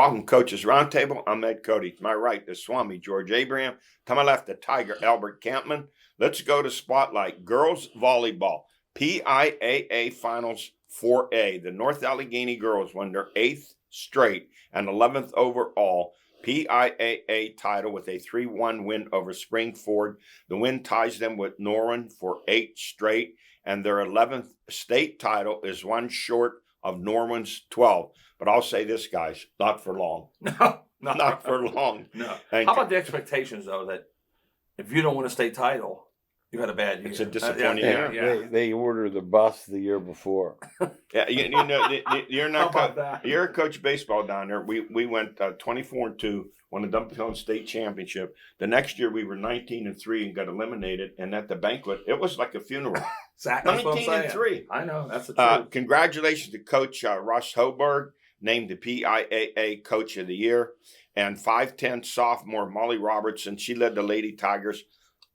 Welcome, Coaches Roundtable. I'm Ed Codi. To my right, the Swami, George Abraham. To my left, the Tiger, Albert Campman. Let's go to Spotlight. Girls Volleyball, PIAA Finals 4A. The North Allegheny girls won their 8th straight and 11th overall PIAA title with a 3-1 win over Springford. The win ties them with Norwin for 8 straight, and their 11th state title is one short of Norwin's 12. But I'll say this, guys, not for long. No. Not for long. No. And How about the expectations, though, that if you don't win a state title, you had a bad year? It's a disappointing year. Yeah. They ordered the bus the year before. Yeah, you know, you're not. How about that? You're a coach of baseball down there. We went 24-2, won the Dumpton State Championship. The next year we were 19-3 and got eliminated. And at the banquet, it was like a funeral. Exactly. 19-3. I know, that's the truth. Congratulations to Coach Russ Hoberg, named the PIAA Coach of the Year, and 5'10" sophomore Molly Robertson. She led the Lady Tigers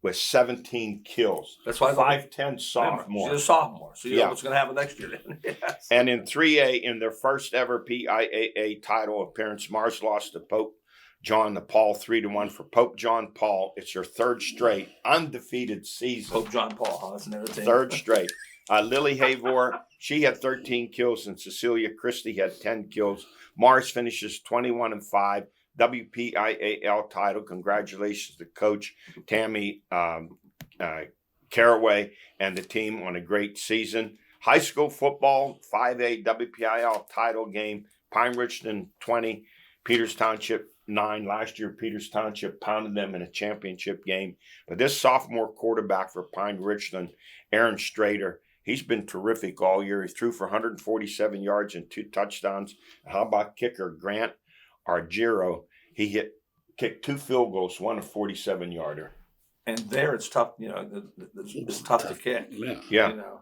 with 17 kills. That's why 5'10" sophomore. She's a sophomore, so you know what's going to happen next year. Then. Yes. And in 3A, in their first ever PIAA title appearance, Mars lost to Pope John Paul 3-1 for Pope John Paul. It's her 3rd straight undefeated season. Pope John Paul, huh? That's another thing. 3rd straight. Lily Havor, she had 13 kills, and Cecilia Christie had 10 kills. Mars finishes 21-5. WPIAL title. Congratulations to Coach Tammy Caraway and the team on a great season. High school football, 5A WPIAL title game. Pine Richland 20, Peters Township 9. Last year, Peters Township pounded them in a championship game. But this sophomore quarterback for Pine Richland, Aaron Strader, he's been terrific all year. He threw for 147 yards and 2 touchdowns. How about kicker Grant Argiro? He kicked 2 field goals, one a 47-yarder. And there it's tough, you know, it's tough to kick. Yeah. You know.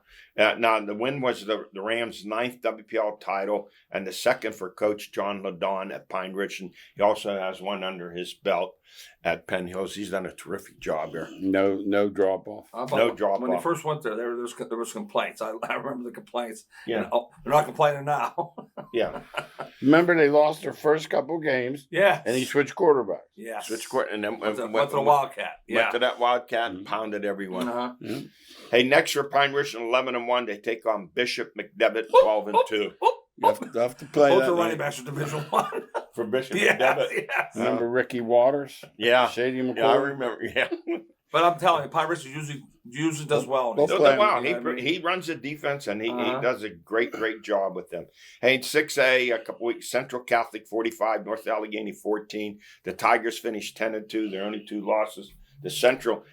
Now, the win was the Rams' 9th WPL title and the 2nd for Coach John Ladon at Pine Ridge. And he also has one under his belt at Penn Hills. He's done a terrific job here. No drop-off. No drop-off. When he first went there was complaints. I remember the complaints. Yeah. And, they're not complaining now. Yeah. Remember, they lost their first couple games. Yeah. And he switched quarterbacks. Yeah. Switch court and then Went to the Wildcat. Yeah. Went to that Wildcat and pounded everyone. Uh-huh. Yeah. Hey, next for Pine Ridge 11-1, they take on Bishop McDevitt 12-2. You have to play Both that the night. running backs are Division 1. For Bishop Yeah. McDevitt. Yes. Remember Ricky Waters? Yeah. Shady McCoy? Yeah, I remember. Yeah. But I'm telling you, Pine Ridge usually does well. Both So, play. wow, You know what I mean? he runs the defense and he Uh-huh. does a great job with them. Hey, in 6A, a couple weeks, Central Catholic 45, North Allegheny 14. The Tigers finished 10-2. Their only 2 losses. The Central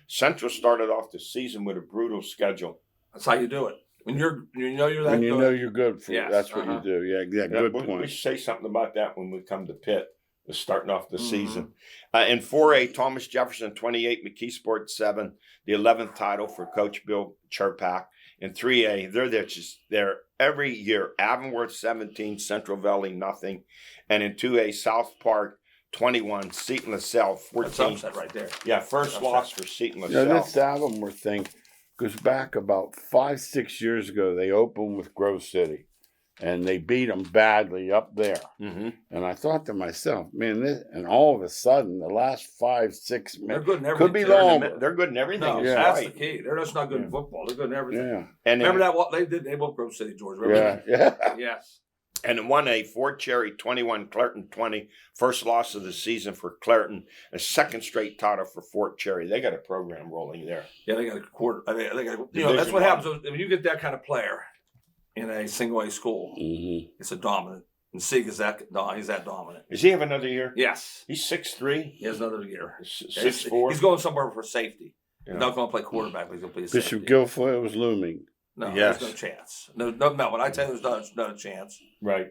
started off the season with a brutal schedule. That's how you do it. When you know you're that When good. you know you're good for Yes, that's what uh-huh. you do. Yeah, good we point. should say something about that when we come to Pitt. Starting off the Mhm. season. In 4A, Thomas Jefferson 28, McKeesport 7, the 11th title for Coach Bill Cherpak. In 3A, they're every year. Avonworth 17, Central Valley nothing. And in 2A, South Park 21, Seton LaSalle 14. That's upset right there. Yeah, first Upset. loss for Seton You LaSalle. know, this Avonworth thing goes back about 5-6 years ago. They opened with Grove City, and they beat them badly up there. Mm-hmm. And I thought to myself, man, and all of a sudden, the last 5-6 They're minutes good in everything. could be long. They're good in everything. No, That's that's right. the key. They're just not good in Yeah. football. They're good in everything. Yeah, And Remember that? What they did? They both Grove City, George. Remember yeah, yeah. that? Yes. And in 1A, Fort Cherry 21, Clareton 20. First loss of the season for Clareton. A 2nd straight title for Fort Cherry. They got a program rolling there. Yeah, they got a quarter. I mean, they got. You know, Division that's what one. happens when you get that kind of player in a single A school. Mm-hmm. It's a dominant. And Sieg is that. He's that dominant. Does he have another year? Yes. He's 6'3". He has another year. 6'4". He's going somewhere for safety. Yeah. He's not going to play quarterback, but he's going to play safety. Bishop Guilfoyle was looming. No, Yes. there's no chance. No. When I tell you there's not a chance, Right.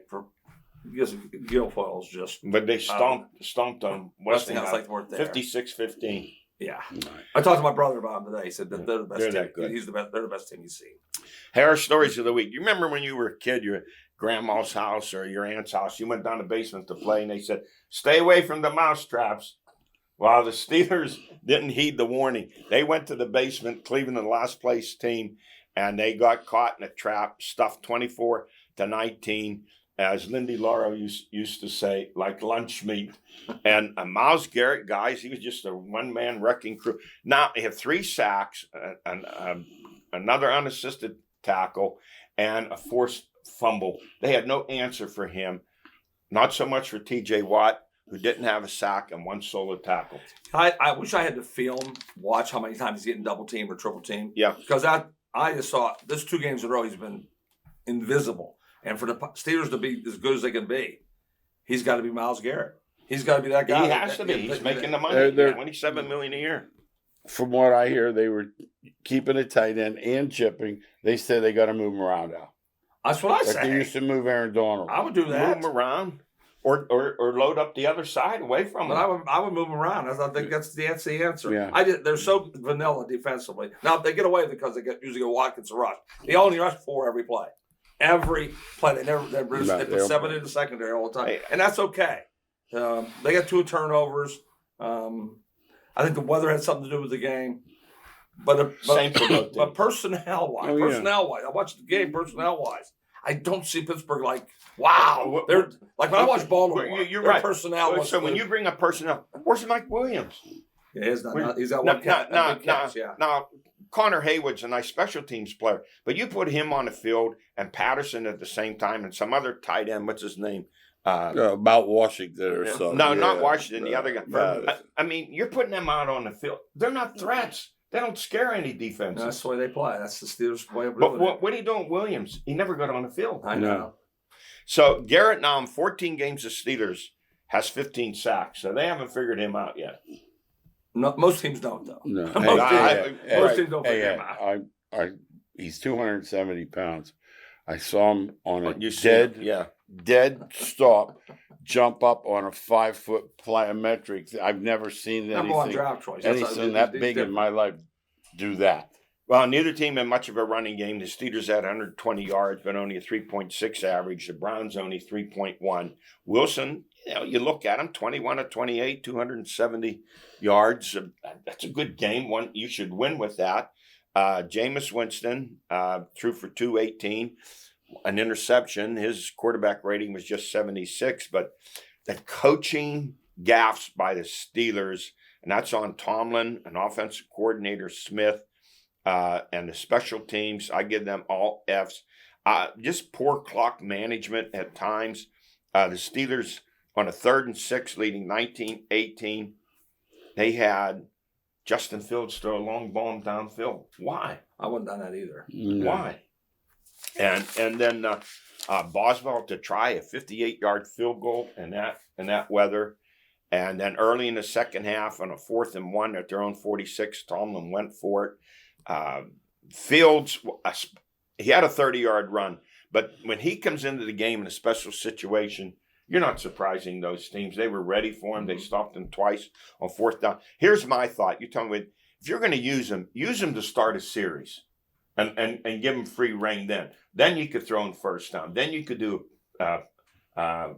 because Guilfoyle's just But they stomped on Westinghouse Westinghouse like weren't there. 56-15. Yeah. Right. I talked to my brother about him today. He said that they're the best They're team. that good. He's the best. They're the best team he's seen. Harris stories of the week. You remember when you were a kid, you're at grandma's house or your aunt's house, you went down the basement to play and they said, stay away from the mouse traps. Well, the Steelers didn't heed the warning. They went to the basement, Cleveland, the last place team, and they got caught in a trap, stuffed 24-19. as Lindy Lauro used to say, like lunch meat. And Miles Garrett, guys, he was just a one-man wrecking crew. Now, they have 3 sacks, another unassisted tackle, and a forced fumble. They had no answer for him. Not so much for T.J. Watt, who didn't have a sack and 1 solo tackle. I wish I had to watch how many times he's getting double teamed or triple teamed. Yeah. Because I just saw this 2 games in a row, he's been invisible. And for the Steelers to be as good as they can be, he's got to be Myles Garrett. He's got to be that guy. He has to be. He's making the money. $27 million a year. From what I hear, they were keeping a tight end and chipping. They said they got to move him around now. That's what I Like say. they used to move Aaron Donald. I would do that. Move him around, or load up the other side away from him. But I would move him around. I think that's the answer. Yeah. They're so vanilla defensively. Now they get away because they usually go Watkins a rush. They only rush 4 every play. Every play. They put 7 in the secondary all the time, and that's okay. They got 2 turnovers. I think the weather had something to do with the game. But personnel-wise, I watched the game personnel-wise. I don't see Pittsburgh like, wow. They're like when I watch Baltimore. You're right. Personnel. So when you bring up personnel, where's Mike Williams? Yeah, he's got one catch. Now, Connor Haywood's a nice special teams player, but you put him on the field and Patterson at the same time and some other tight end. What's his name? About Washington or something. No, not Washington. The other guy. I mean, you're putting them out on the field. They're not threats. They don't scare any defense. That's the way they play. That's the Steelers' way of doing it. But what are you doing with Williams? He never got on the field. I know. So Garrett now in 14 games of Steelers has 15 sacks. So they haven't figured him out yet. No, most teams don't, though. No. Most teams don't figure him out. He's 270 pounds. I saw him on a dead stop, jump up on a 5-foot plyometric. I've never seen anything that big in my life do that. Well, neither team had much of a running game. The Steelers had 120 yards, but only a 3.6 average. The Browns only 3.1. Wilson, you look at him, 21 of 28, 270 yards. That's a good game. One you should win with that. Jameis Winston threw for 218, an interception. His quarterback rating was just 76, but the coaching gaffes by the Steelers, and that's on Tomlin, an offensive coordinator, Smith, and the special teams, I give them all Fs. Just poor clock management at times. The Steelers on a 3rd and 6 leading 19-18, they had Justin Fields throw a long ball downfield. Why? I wouldn't have done that either. No. Why? And then Boswell to try a 58-yard field goal in that weather. And then early in the second half on a 4th and 1 at their own 46, Tomlin went for it. Fields, he had a 30-yard run. But when he comes into the game in a special situation, you're not surprising those teams. They were ready for him. They stopped him twice on 4th down. Here's my thought. You tell me, if you're going to use him to start a series and give him free reign then. Then you could throw him 1st down. Then you could do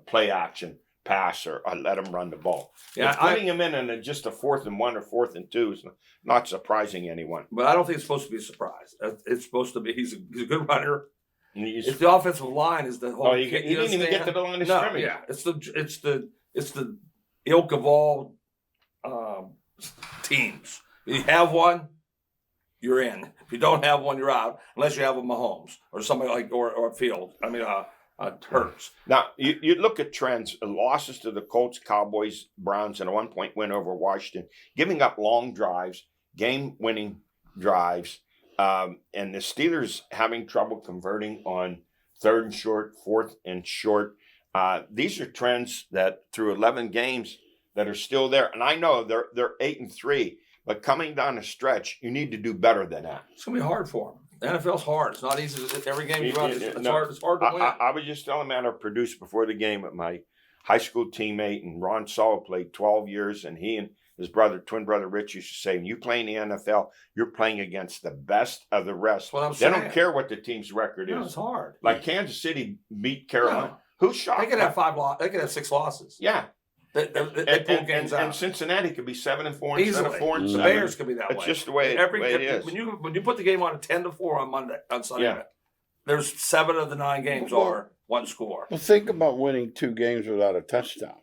play action pass or let him run the ball. Yeah, putting him in just a 4th and 1 or 4th and 2 is not surprising anyone. But I don't think it's supposed to be a surprise. It's supposed to be he's a good runner. If the offensive line is the whole. He didn't even get to the line of scrimmage. Yeah, it's the ilk of all teams. If you have one, you're in. If you don't have one, you're out. Unless you have a Mahomes or somebody like or Field. I mean, Hurts. Now you look at trends: losses to the Colts, Cowboys, Browns, and a 1-point win over Washington, giving up long drives, game-winning drives. And the Steelers having trouble converting on 3rd and short, 4th and short. These are trends that through 11 games that are still there. And I know they're 8-3, but coming down the stretch, you need to do better than that. It's going to be hard for them. The NFL's hard. It's not easy. Every game you run, it's hard to win. I was just telling man I produced before the game with my high school teammate, and Ron Saul played 12 years, and he and his twin brother Rich used to say, when you play in the NFL, you're playing against the best of the rest. They don't care what the team's record is. It's hard. Like Kansas City beat Carolina. No. Who shot? They could have 5 losses. They could have 6 losses. Yeah. They pull games out. And Cincinnati could be 7-4 instead of 4-7. The Bears could be that way. It's just the way it is. When you put the game on at 10-4 on Sunday, there's 7 of the 9 games are one score. Well, think about winning 2 games without a touchdown.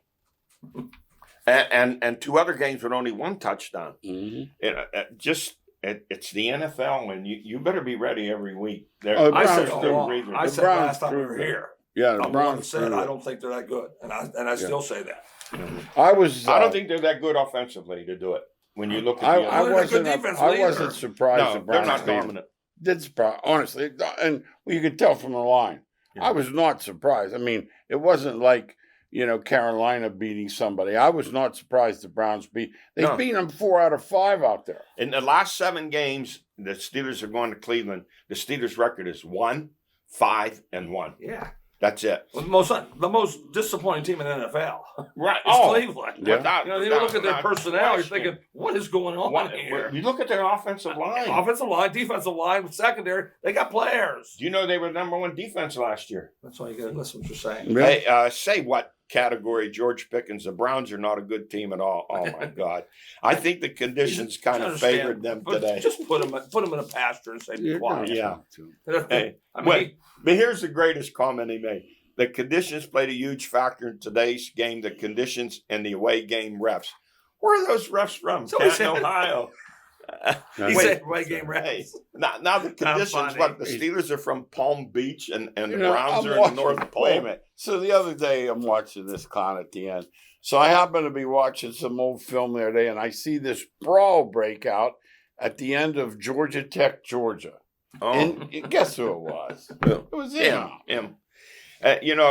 And 2 other games with only 1 touchdown. Mm-hmm. It's the NFL, and you better be ready every week. I said last time we were here. Yeah, the Browns said I don't think they're that good, and I still say that. I don't think they're that good offensively to do it. When you look at I wasn't surprised. No, they're not dominant. Did surprise, honestly, and you could tell from the line. Yeah. I was not surprised. I mean, it wasn't like Carolina beating somebody. I was not surprised the Browns beat them 4 out of 5 out there. In the last 7 games, the Steelers are going to Cleveland. The Steelers' record is 1-5-1. Yeah. That's it. Well, the most disappointing team in the NFL, right? Is Cleveland. Yeah. You look at their personnel. You're thinking, what is going on here? You look at their offensive line, defensive line, secondary. They got players. Do you know they were number 1 defense last year? That's why you got to listen to what you're saying. Really? Hey, say what category, George Pickens? The Browns are not a good team at all. Oh my God! I think the conditions kind of favored them today. Just put them in a pasture and say, be quiet. Yeah. Hey, but here's the greatest comment he made. The conditions played a huge factor in today's game, the conditions and the away game refs. Where are those refs from? Canton, Ohio. He said away game refs. Hey, now the conditions, what, the Steelers are from Palm Beach and the Browns are in the North Pole. Wait a minute. So the other day I'm watching this con at the end. So I happen to be watching some old film the other day, and I see this brawl break out at the end of Georgia Tech, Georgia. Oh. And guess who it was? It was him.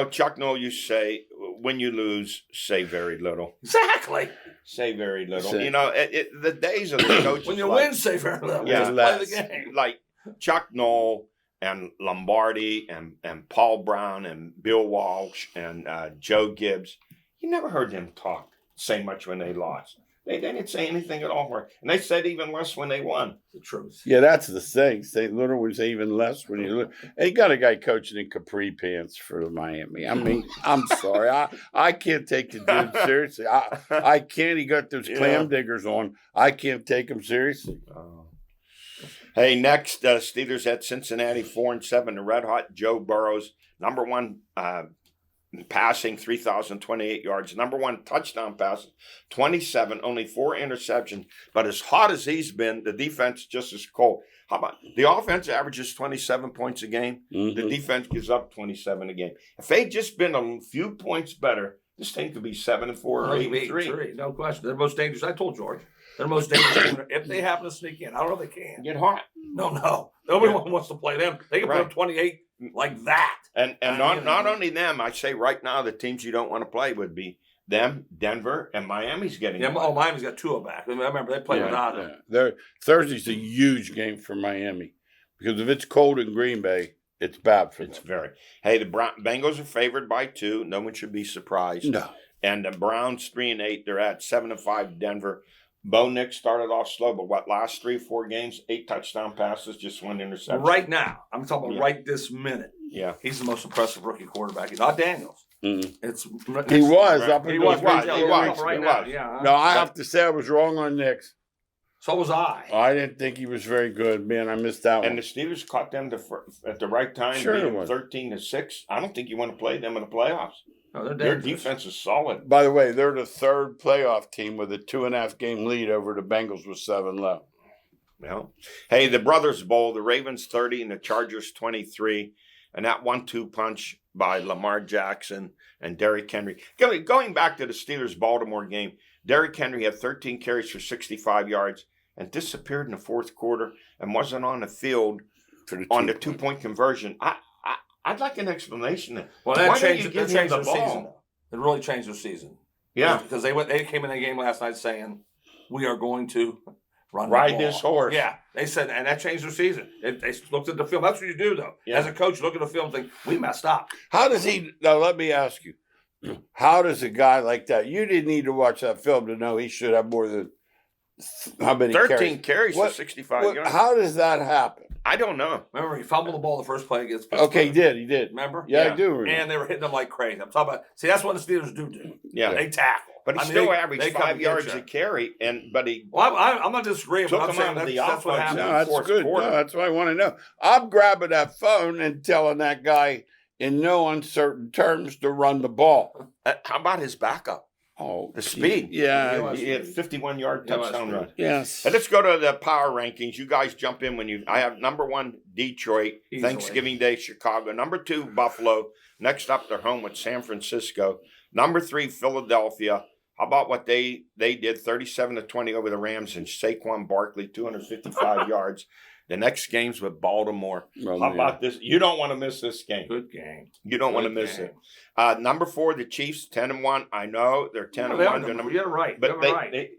Chuck Noll used to say, when you lose, say very little. Exactly. Say very little. The days of the coaches. When you win, say very little. Yeah, play the game. Like Chuck Noll and Lombardi and Paul Brown and Bill Walsh and Joe Gibbs. You never heard them say much when they lost. They didn't say anything at all. And they said even less when they won. The truth. Yeah, that's the thing. St. Louis would say even less when you look. They got a guy coaching in capri pants for Miami. I mean, I'm sorry. I can't take the dude seriously. I can't. He got those clam diggers on. I can't take him seriously. Hey, next, Steelers at Cincinnati 4-7. The Red Hot Joe Burrows, number 1 passing, 3,028 yards. Number 1 touchdown passes, 27, only 4 interceptions. But as hot as he's been, the defense just as cold. How about the offense averages 27 points a game? Mm-hmm. The defense gives up 27 a game. If they'd just been a few points better, this thing could be 7-4 or 8-3. No question. They're most dangerous. I told George. They're most dangerous if they happen to sneak in. I don't know if they can. Get hot. No. Nobody wants to play them. They can put up 28 like that. And not only them, I say right now the teams you don't want to play would be them, Denver, and Miami's getting them. Oh, Miami's got Tua back. I remember they played without him. Thursday's a huge game for Miami because if it's cold in Green Bay, it's bad for them. It's very. Hey, the Bengals are favored by 2. No one should be surprised. No. And the Browns 3-8. They're at 7-5 Denver. Bo Nix started off slow, but last 3-4 games, 8 touchdown passes, just 1 interception. Right now, I'm talking about right this minute. Yeah, he's the most impressive rookie quarterback. He's not Daniels. Mm-hmm. He was up until right now. Yeah. No, I have to say I was wrong on Nix. So was I. I didn't think he was very good, man. I missed that one. And the Steelers caught them at the right time, sure 13-6. I don't think you want to play them in the playoffs. No, their defense is solid. By the way, they're the 3rd playoff team with a 2.5 game lead over the Bengals with 7 left. Well, hey, the Brothers Bowl, the Ravens 30 and the Chargers 23, and that 1-2 punch by Lamar Jackson and Derrick Henry. Going back to the Steelers-Baltimore game, Derrick Henry had 13 carries for 65 yards and disappeared in the 4th quarter and wasn't on the field on the 2-point conversion. I'd like an explanation. Well, that changed their season. It really changed their season. Yeah, because they came in the game last night saying, "We are going to ride this horse." Yeah, they said, and that changed their season. They looked at the film. That's what you do, though. Yeah. As a coach, look at the film and think, "We messed up." How does he? Now, let me ask you: how does a guy like that? You didn't need to watch that film to know he should have more than how many? 13 carries for 65 yards. How does that happen? I don't know. Remember, he fumbled the ball the first play against Pittsburgh. Okay, he did. Remember? Yeah, I do remember. And they were hitting them like crazy. I'm talking about, that's what the Steelers do. Yeah. They tackle. But he still averaged 5 yards a carry, but he... Well, I'm not disagreeing, but I'm saying that's what happened. No, that's good. No, that's what I want to know. I'm grabbing that phone and telling that guy in no uncertain terms to run the ball. How about his backup? Oh, the speed. Yeah. He had 51-yard touchdown run. Yes. And let's go to the power rankings. You guys jump in when you. I have number 1, Detroit. Easily. Thanksgiving Day, Chicago. Number 2, Buffalo. Next up, they're home with San Francisco. Number 3, Philadelphia. How about what they did? 37-20 over the Rams, and Saquon Barkley, 255 yards. The next game's with Baltimore. How about this? You don't want to miss this game. Good game. You don't want to miss it. Number 4, the Chiefs, 10-1. I know they're 10-1. You're right. But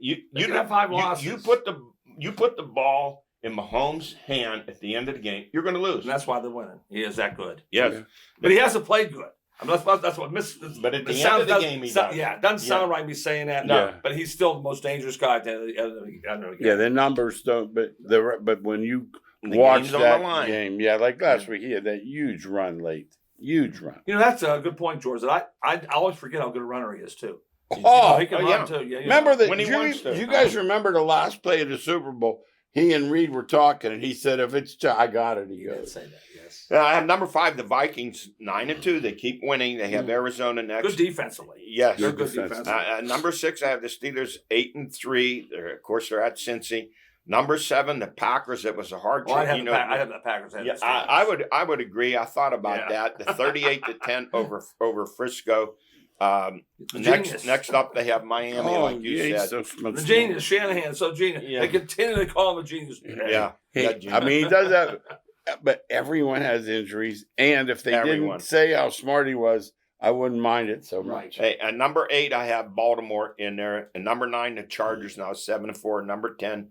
you have 5 losses. You put the ball in Mahomes' hand at the end of the game, you're going to lose. And that's why they're winning. He is that good. Yes, but he hasn't played good. I mean, that's what misses. But at the end of the game, he does. Yeah, it doesn't sound right me saying that. No, but he's still the most dangerous guy at the end of the game. Yeah, the numbers don't. But when you watch that game, like last week, he had that huge run late. Huge run. You know, that's a good point, George. That I always forget how good a runner he is too. He can run too. Yeah, remember that? You guys remember the last play of the Super Bowl? He and Reed were talking, and he said, "If it's I got it," he goes. Say that. Yes. I have number 5, the Vikings, 9-2. They keep winning. They have Arizona next. Good defensively. Yes, they're good defensively. Number 6, I have the Steelers, 8-3. Of course, they're at Cincy. Number 7, the Packers. It was a hard choice. I have the Packers. I would agree. I thought about that. The 38-10 over Frisco. Next up, they have Miami, like you said. The genius, Shanahan, so genius. Yeah. They continue to call him a genius. Yeah. I mean, he does that, but everyone has injuries. And if they didn't say how smart he was, I wouldn't mind it so much. Hey, and number 8, I have Baltimore in there. And number 9, the Chargers, now 7-4. Number 10,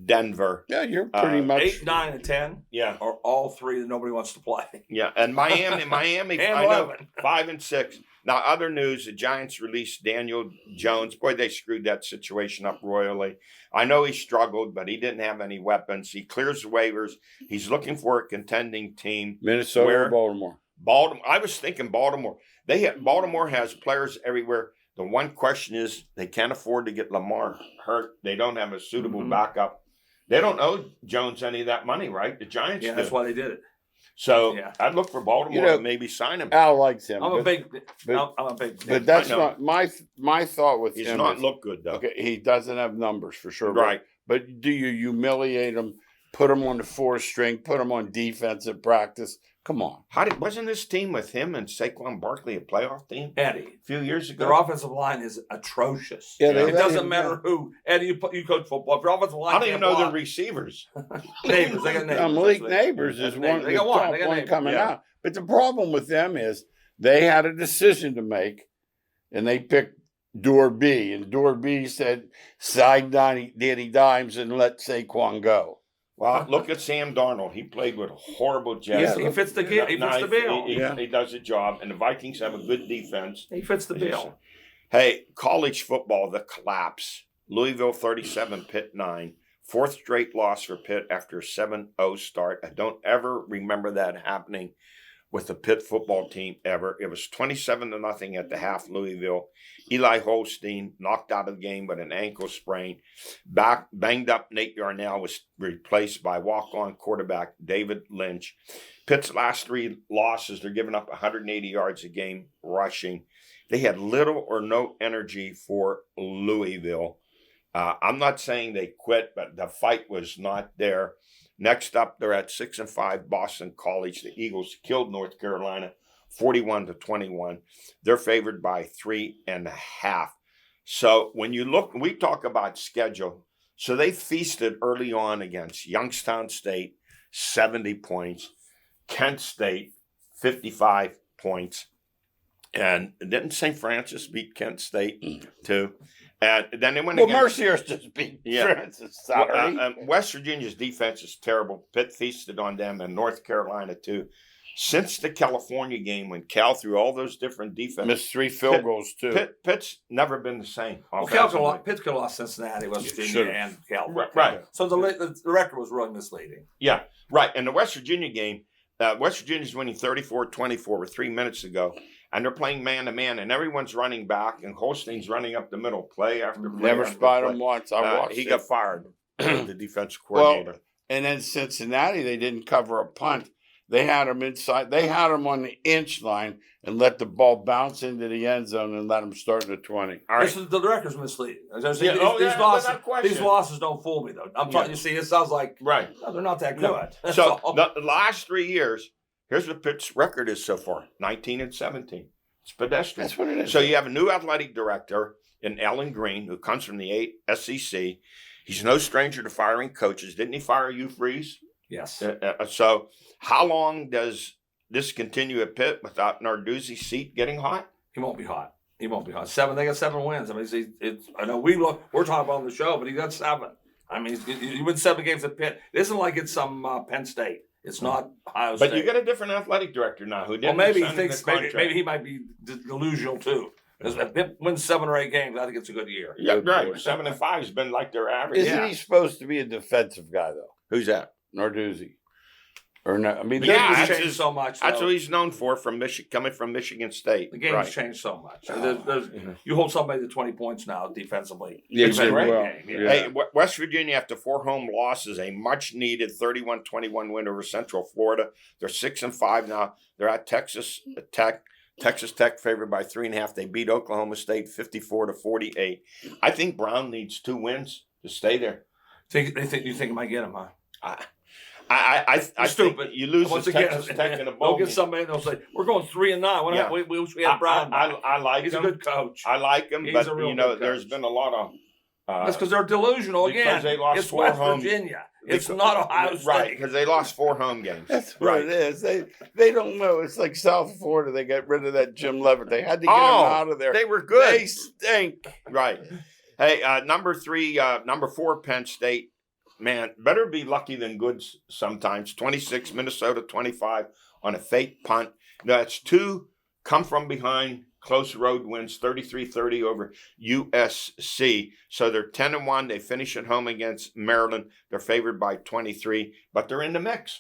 Denver. Yeah, you're pretty much 8, 9, and 10. Yeah, are all 3 that nobody wants to play. Yeah, and Miami, and I know 5-6. Now, other news: the Giants released Daniel Jones. Boy, they screwed that situation up royally. I know he struggled, but he didn't have any weapons. He clears the waivers. He's looking for a contending team. Minnesota or Baltimore? Baltimore. I was thinking Baltimore. Baltimore has players everywhere. The one question is they can't afford to get Lamar hurt. They don't have a suitable backup. They don't owe Jones any of that money, right? The Giants do. That's why they did it. So I'd look for Baltimore to maybe sign him. Al likes him. I'm a big. But that's not my thought with him. He's not look good though. Okay, he doesn't have numbers for sure. Right. But do you humiliate him? Put him on the 4th string. Put him on defensive practice. Come on. Wasn't this team with him and Saquon Barkley a playoff team? Eddie, a few years ago. Their offensive line is atrocious. Yeah, it doesn't matter who. Eddie, you coach football. If your offensive line, I don't even know their receivers. Neighbors, they got neighbors. Malik Neighbors is one. They got one coming out. But the problem with them is they had a decision to make, and they picked Dorby, and Dorby said, "Side Danny Dimes and let Saquon go." Well, look at Sam Darnold. He played with horrible Jets. Yeah, he fits the bill. He does the job, and the Vikings have a good defense. He fits the bill. Hey, college football, the collapse. Louisville 37, Pitt 9. 4th straight loss for Pitt after a 7-0 start. I don't ever remember that happening with the Pitt football team ever. It was 27-0 at the half, Louisville. Eli Holstein knocked out of the game with an ankle sprain. Banged up Nate Yarnell was replaced by walk-on quarterback David Lynch. Pitt's last 3 losses, they're giving up 180 yards a game rushing. They had little or no energy for Louisville. I'm not saying they quit, but the fight was not there. Next up, they're at 6-5, Boston College. The Eagles killed North Carolina 41-21. They're favored by 3.5. So when you look, we talk about schedule. So they feasted early on against Youngstown State, 70 points. Kent State, 55 points. And didn't St. Francis beat Kent State too? And then they went against Mercier's just beat Francis. Sorry. West Virginia's defense is terrible. Pitt feasted on them, and North Carolina too. Since the California game, when Cal threw all those different defenses, missed 3 field goals too. Pitt's never been the same. Well, Pitt could have lost Cincinnati, West Virginia, and Cal. Right. So the record was really misleading. Yeah, right. And the West Virginia game, West Virginia's winning 34-24 with 3 minutes to go. And they're playing man-to-man, and everyone's running back, and Holstein's running up the middle, play after play. Never spotted him once. I watched He got fired, the defense coordinator. Well, and then Cincinnati, they didn't cover a punt. They had them inside. They had them on the inch line and let the ball bounce into the end zone and let them start in the 20. All right. This is the record's misleading. These losses don't fool me though. I'm trying. You see, it sounds like right. No, they're not that good. No. So the last 3 years, here's what Pitt's record is so far: 19-17. It's pedestrian. That's what it is. So you have a new athletic director in Ellen Green who comes from the SEC. He's no stranger to firing coaches. Didn't he fire you, Freeze? Yes. So how long does this continue at Pitt without Narduzzi's seat getting hot? He won't be hot. He won't be hot. They got 7 wins. I mean, I know we're talking about on the show, but he got 7. I mean, he win 7 games at Pitt. It isn't like it's some Penn State. It's not Ohio State. But you got a different athletic director now who didn't. Well, maybe he thinks maybe he might be delusional too. Because if Pitt wins 7 or 8 games, I think it's a good year. Yeah, right. 7-5 has been like their average. Isn't he supposed to be a defensive guy though? Who's that? Narduzzi. Or no? I mean, the game's changed so much. That's what he's known for coming from Michigan State. The game's changed so much. You hold somebody to 20 points now defensively. Yeah, it's a great game. Yeah. Hey, West Virginia, after 4 home losses, a much-needed 31-21 win over Central Florida. They're 6-5 now. They're at Texas Tech. Texas Tech favored by 3.5. They beat Oklahoma State 54-48. I think Brown needs 2 wins to stay there. You think he might get him, huh? I stupid. Think you lose to Texas Tech in a bowl. They'll get somebody and they'll say, we're going 3-9. We wish we had Brown. I like him. He's a good coach. I like him, but there's been a lot of that's because they're delusional again. They lost it's 4 West home. Virginia. It's not Ohio State. Right, because they lost 4 home games. That's what it is. They don't know. It's like South Florida. They got rid of that Jim Levitt. They had to get him out of there. They were good. They stink. Right. Hey, number 4, Penn State. Man, better be lucky than good sometimes. 26, Minnesota 25 on a fake punt. That's 2 come from behind. Close road wins, 33-30 over USC. So they're 10-1. They finish at home against Maryland. They're favored by 23, but they're in the mix.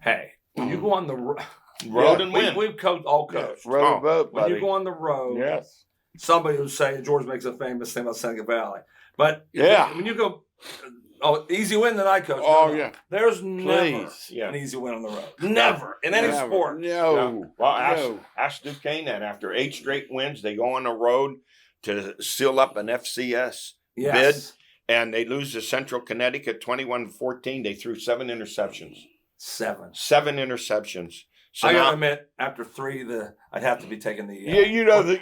Hey, when you go on the road and win. We've all coached. Road boat, when you go on the road, yes. Somebody was saying, George makes a famous thing about Seneca Valley. But when you go, easy win than I coach. Yeah. There's never an easy win on the road. Never. In any sport. No. Well, ask Duquesne that. After 8 straight wins, they go on the road to seal up an FCS bid, and they lose to Central Connecticut 21-14. They threw 7 interceptions. 7 interceptions. So I gotta admit, after 3, I'd have to be taking the. You know the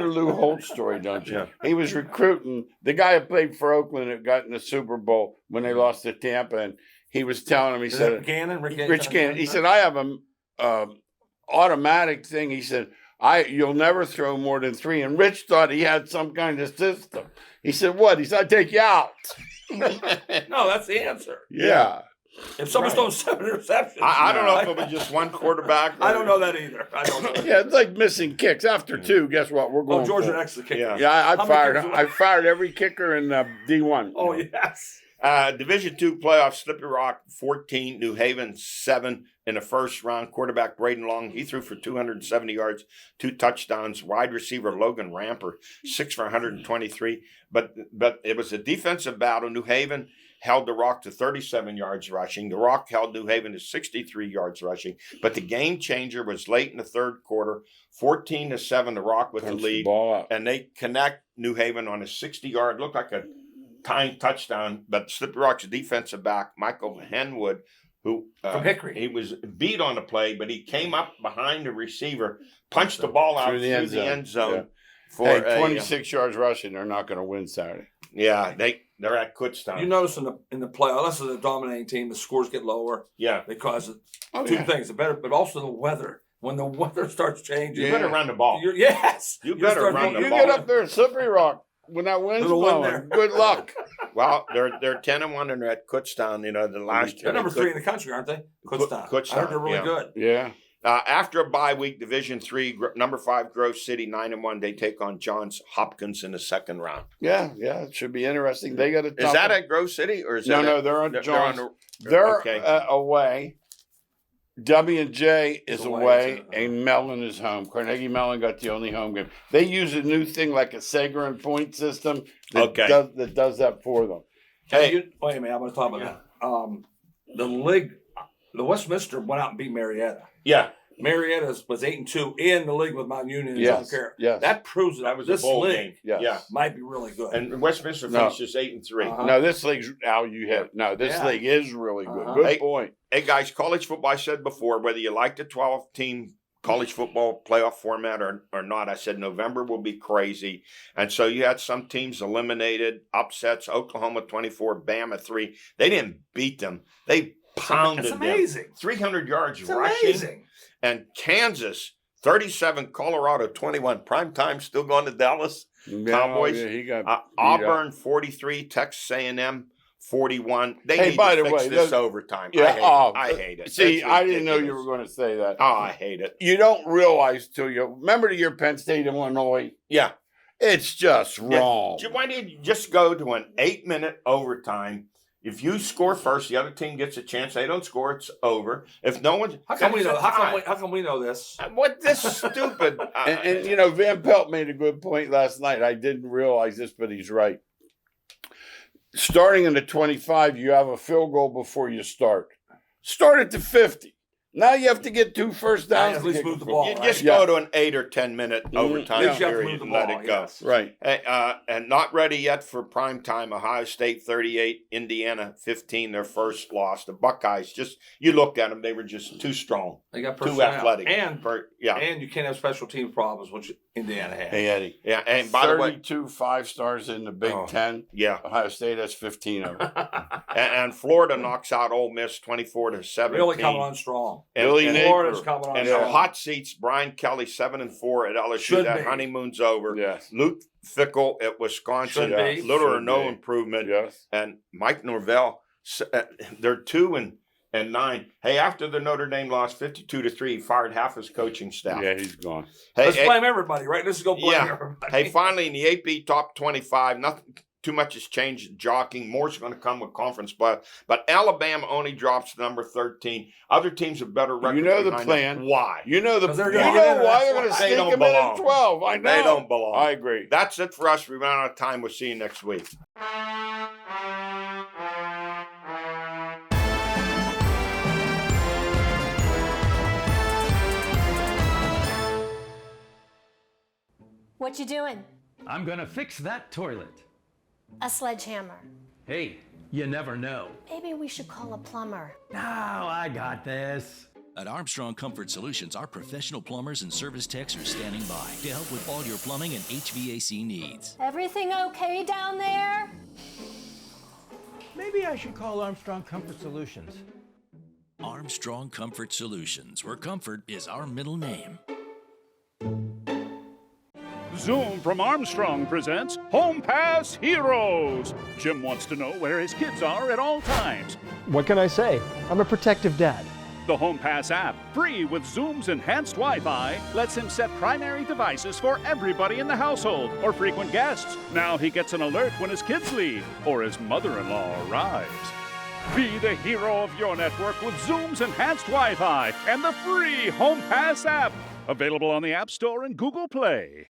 Lou Holt story, don't you? He was recruiting the guy who played for Oakland that got in the Super Bowl when they lost to Tampa, and he was telling him, he said, Rich Gannon. He said, I have a automatic thing. He said, you'll never throw more than 3. And Rich thought he had some kind of system. He said, what? He said, I'd take you out. No, that's the answer. Yeah. If someone's throwing 7 interceptions. I don't know if it was just one quarterback. I don't know that either. Yeah, it's like missing kicks. After 2, guess what? We're going Georgia next to the kicker. Yeah, I fired every kicker in D1. Oh, yes. Division II playoffs, Slippery Rock 14, New Haven 7 in the first round. Quarterback Braden Long, he threw for 270 yards, 2 touchdowns. Wide receiver Logan Ramper, 6 for 123. But it was a defensive battle. New Haven held the Rock to 37 yards rushing. The Rock held New Haven to 63 yards rushing. But the game changer was late in the third quarter, 14-7, the Rock with the lead. And they connect New Haven on a 60-yard, looked like a tying touchdown. But Slippery Rock's defensive back, Michael Henwood, who from Hickory, he was beat on the play, but he came up behind the receiver, punched the ball out through the end zone. For 26 yards rushing, they're not going to win Saturday. Yeah, they're at Kutztown. You notice in the playoffs, unless it's a dominating team, the scores get lower. Yeah, because of 2 things: but also the weather. When the weather starts changing, you better run the ball. You better run the ball. You get up there at Slippery Rock when that wind's blowing. Good luck. Well, they're 10-1 and they're at Kutztown. You know, the last year. They're number 3 in the country, aren't they? Kutztown. I heard they're really good. Yeah. After a bye week, Division III, number 5, Grove City, 9-1. They take on Johns Hopkins in the second round. Yeah, it should be interesting. They got a. Is that at Grove City or is no? They're on Johns. They're away. W&J is away, and Mellon is home. Carnegie Mellon got the only home game. They use a new thing like a Sager and point system that does that for them. Hey, wait a minute. I'm going to talk about that. The league. the Westminster went out and beat Marietta. Yeah. Marietta was 8-2 in the league with Mount Union and Yes. John Carroll. Yes. That proves that was this a bowl league game. Yes. might be really good. And Westminster finishes 8-3. Uh-huh. No, this league's Al. You hit. No, this league is really good. Good point. Hey guys, college football. I said before, whether you like the 12-team college football playoff format or not, I said November will be crazy, and so you had some teams eliminated, upsets. Oklahoma 24, Bama 3. They didn't beat them. They pounded them. It's amazing. 300 yards It's rushing. amazing. And Kansas 37, Colorado 21. Primetime still going to Dallas. Cowboys. Yeah, he got Auburn 43, Texas A&M 41. They need by to the fix way, this overtime. Yeah, I hate it. See, It's I didn't know you ridiculous. were going to say that. Oh, I hate it. You don't realize till you remember the year Penn State, Illinois. Yeah. It's just wrong. Why didn't you just go to an 8-minute overtime? If you score first, the other team gets a chance. They don't score, it's over. If no one, how come we know? How come we know this? What this stupid? And you know, Van Pelt made a good point last night. I didn't realize this, but he's right. Starting in the 25, you have a field goal before you start. Start at the 50. Now you have to get 2 first downs. At least move the ball. You just go to an 8 or 10 minute overtime Yeah. period and let it go. Yes. Right. And not ready yet for prime time. Ohio State 38, Indiana 15, their first loss. The Buckeyes, just you looked at them, they were just too strong, They got too personnel. athletic. And you can't have special team problems, which Indiana had. Hey, Eddie. Yeah, and by the way, 32 5-stars in the Big Ten. Yeah. Ohio State has 15 of them. and Florida knocks out Ole Miss 24-17. Really coming on strong. Billy Florida's coming on And strong. the hot seats, Brian Kelly 7-4 at LSU. Should that be. honeymoon's over. Yes. Luke Fickle at Wisconsin, Should be. little or Should no be. improvement. Yes. And Mike Norvell, they're 2-9. Hey, after the Notre Dame loss 52-3, he fired half his coaching staff. Yeah, he's gone. Hey, Let's blame everybody, right? Let's go blame everybody. Hey, finally in the AP top 25, nothing too much has changed in jockeying. More's going to come with conference play. But Alabama only drops to number 13. Other teams have better records. You know the behind plan. them. Why? You know Because they're you gonna know get in why it. they're going to They sneak don't them in belong. at 12. I know. They don't belong. I agree. That's it for us. We ran out of time. We'll see you next week. What you doing? I'm gonna fix that toilet. A sledgehammer. Hey, you never know. Maybe we should call a plumber. No, I got this. At Armstrong Comfort Solutions, our professional plumbers and service techs are standing by to help with all your plumbing and HVAC needs. Everything okay down there? Maybe I should call Armstrong Comfort Solutions. Armstrong Comfort Solutions, where comfort is our middle name. Zoom from Armstrong presents Home Pass Heroes. Jim wants to know where his kids are at all times. What can I say? I'm a protective dad. The Home Pass app, free with Zoom's enhanced Wi-Fi, lets him set primary devices for everybody in the household or frequent guests. Now he gets an alert when his kids leave or his mother-in-law arrives. Be the hero of your network with Zoom's enhanced Wi-Fi and the free Home Pass app. Available on the App Store and Google Play.